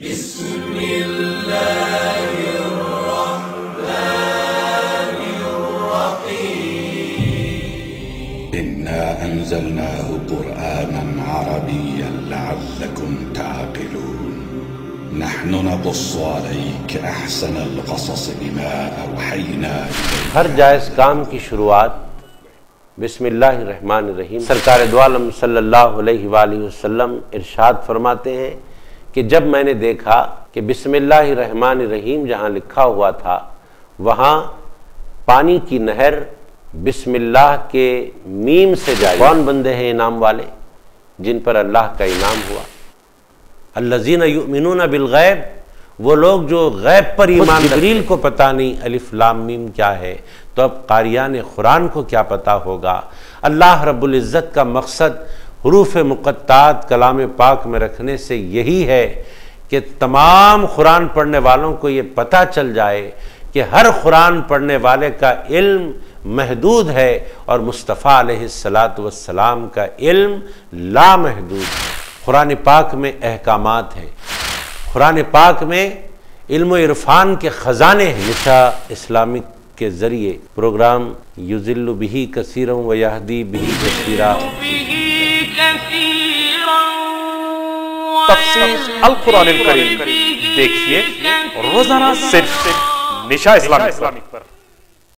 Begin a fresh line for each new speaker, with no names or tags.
بسم الله الرحمن الرحيم إنا أنزلناه قرآنا عربيا لعلكم تعقلون نحن نقص عليك أحسن القصص بما أوحينا
ہر جائز کام کی شروعات بسم اللہ الرحمن الرحیم۔ سرکار دو عالم صلی اللہ علیہ وآلہ وسلم ارشاد فرماتے ہیں کہ جب میں نے دیکھا کہ بسم اللہ الرحمن الرحیم جہاں لکھا ہوا تھا وہاں پانی کی نہر بسم اللہ کے میم سے جائے، کون بندے ہیں انعام والے جن پر اللہ کا انعام ہوا؟ الذین یؤمنون بالغیب، وہ لوگ جو غیب پر ایمان، جبریل کو پتہ نہیں الف لام میم کیا ہے، تو اب قاریان قرآن کو کیا پتہ ہوگا؟ اللہ رب العزت کا مقصد حروف مقطعات کلام پاک میں رکھنے سے یہی ہے کہ تمام قرآن پڑھنے والوں کو یہ پتہ چل جائے کہ ہر قرآن پڑھنے والے کا علم محدود ہے اور مصطفیٰ علیہ السلام کا علم لامحدود ہے۔ قرآن پاک میں احکامات ہیں، قرآن پاک میں علم و عرفان کے خزانے ہیں۔ نشا اسلامک کے ذریعے پروگرام یضل بہ کثیرا و یہدی بہ کثیرا،
تفسیر القرآن الکریم دیکھیے روزانہ صرف نشا اسلامک پر۔